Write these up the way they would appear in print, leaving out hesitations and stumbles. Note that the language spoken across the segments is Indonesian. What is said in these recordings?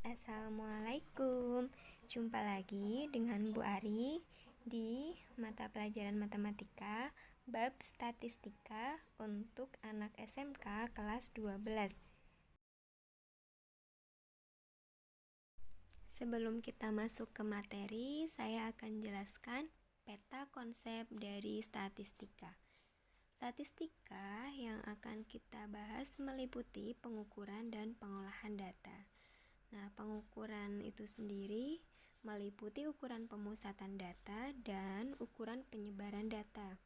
Assalamualaikum. Jumpa lagi dengan Bu Ari di mata pelajaran matematika bab statistika untuk anak SMK kelas 12. Sebelum kita masuk ke materi, saya akan jelaskan peta konsep dari statistika. Statistika yang akan kita bahas meliputi pengukuran dan pengolahan data. Nah, pengukuran itu sendiri meliputi ukuran pemusatan data dan ukuran penyebaran data.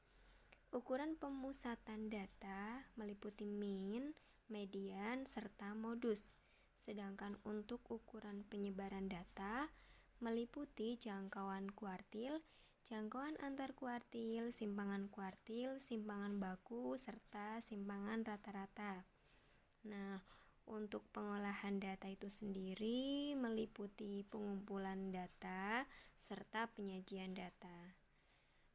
Ukuran pemusatan data meliputi min, median, serta modus. Sedangkan untuk ukuran penyebaran data meliputi jangkauan kuartil, jangkauan antar kuartil, simpangan kuartil, simpangan baku, serta simpangan rata-rata. Nah, untuk pengolahan data itu sendiri meliputi pengumpulan data serta penyajian data.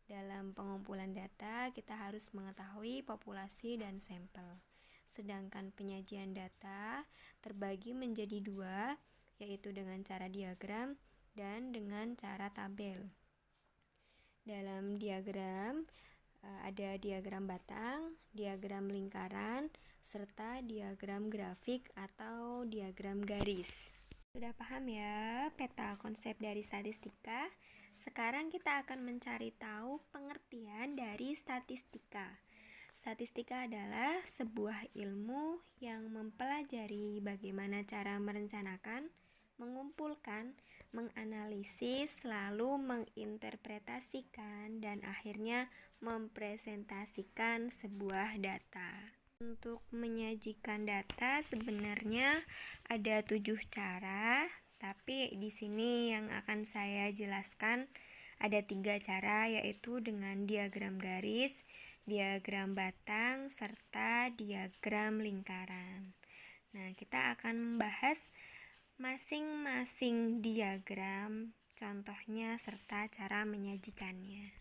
Dalam pengumpulan data, kita harus mengetahui populasi dan sampel. Sedangkan penyajian data terbagi menjadi dua, yaitu dengan cara diagram dan dengan cara tabel. Dalam diagram, ada diagram batang, diagram lingkaran, serta diagram grafik atau diagram garis. Sudah paham ya peta konsep dari statistika? Sekarang kita akan mencari tahu pengertian dari statistika. Statistika adalah sebuah ilmu yang mempelajari bagaimana cara merencanakan, mengumpulkan, menganalisis, lalu menginterpretasikan, dan akhirnya mempresentasikan sebuah data. Untuk menyajikan data sebenarnya ada 7 cara, tapi di sini yang akan saya jelaskan ada 3 cara, yaitu dengan diagram garis, diagram batang, serta diagram lingkaran. Nah, kita akan membahas masing-masing diagram, contohnya serta cara menyajikannya.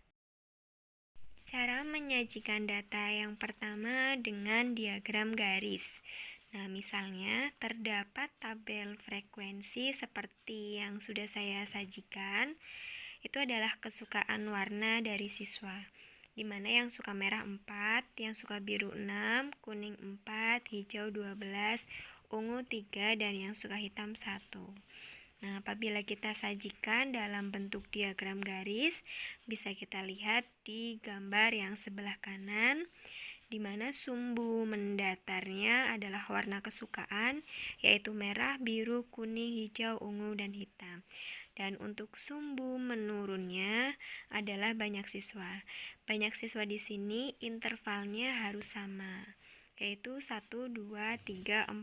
Cara menyajikan data yang pertama dengan diagram garis. Nah, misalnya terdapat tabel frekuensi seperti yang sudah saya sajikan. Itu adalah kesukaan warna dari siswa, di mana yang suka merah 4, yang suka biru 6, kuning 4, hijau 12, ungu 3, dan yang suka hitam 1. Nah, apabila kita sajikan dalam bentuk diagram garis, bisa kita lihat di gambar yang sebelah kanan, di mana sumbu mendatarnya adalah warna kesukaan, yaitu merah, biru, kuning, hijau, ungu, dan hitam. Dan untuk sumbu menurunnya adalah banyak siswa. Banyak siswa di sini intervalnya harus sama, yaitu 1, 2, 3, 4.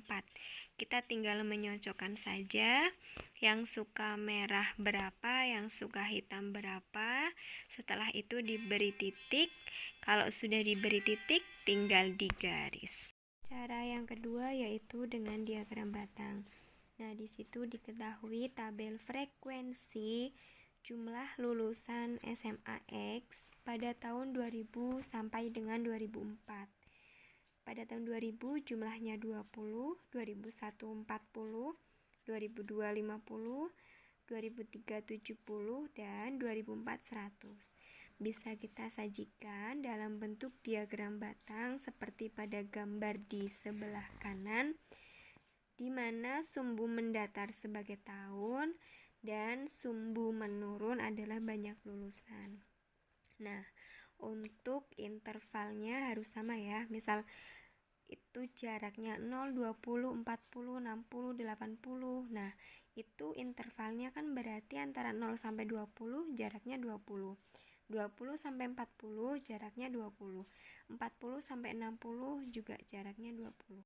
Kita tinggal menyocokkan saja yang suka merah berapa, yang suka hitam berapa. Setelah itu diberi titik. Kalau sudah diberi titik, tinggal digaris. Cara yang kedua yaitu dengan diagram batang. Nah, di situ diketahui tabel frekuensi jumlah lulusan SMA X pada tahun 2000 sampai dengan 2004. Pada tahun 2000 jumlahnya 20, 2001 40, 2002 50, 2003 70, dan 2004 100. Bisa kita sajikan dalam bentuk diagram batang seperti pada gambar di sebelah kanan, di mana sumbu mendatar sebagai tahun dan sumbu menurun adalah banyak lulusan. Nah, untuk intervalnya harus sama ya. Misal itu jaraknya 0, 20, 40, 60, 80. Nah, itu intervalnya kan berarti antara 0 sampai 20 jaraknya 20. 20 sampai 40 jaraknya 20. 40 sampai 60 juga jaraknya 20.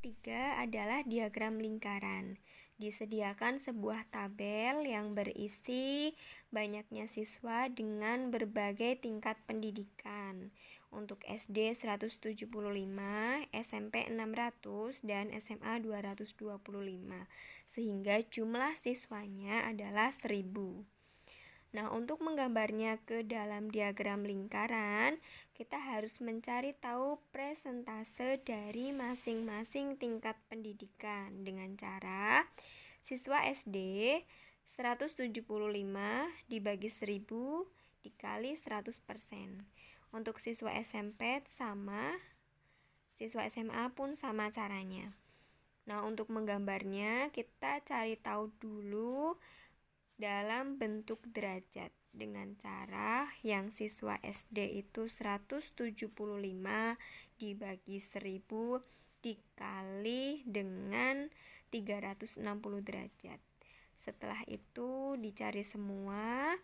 3 adalah diagram lingkaran. Disediakan sebuah tabel yang berisi banyaknya siswa dengan berbagai tingkat pendidikan. Untuk SD 175, SMP 600, dan SMA 225. Sehingga jumlah siswanya adalah 1000. Nah, untuk menggambarnya ke dalam diagram lingkaran, kita harus mencari tahu presentase dari masing-masing tingkat pendidikan dengan cara siswa SD 175 dibagi 1000 dikali 100%. Untuk siswa SMP sama, siswa SMA pun sama caranya. Nah, untuk menggambarnya kita cari tahu dulu dalam bentuk derajat dengan cara yang siswa SD itu 175 dibagi 1000 dikali dengan 360 derajat. Setelah itu dicari semua.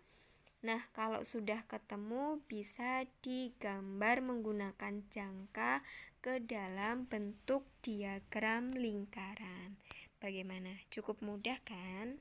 Nah, kalau sudah ketemu bisa digambar menggunakan jangka ke dalam bentuk diagram lingkaran. Bagaimana? Cukup mudah kan?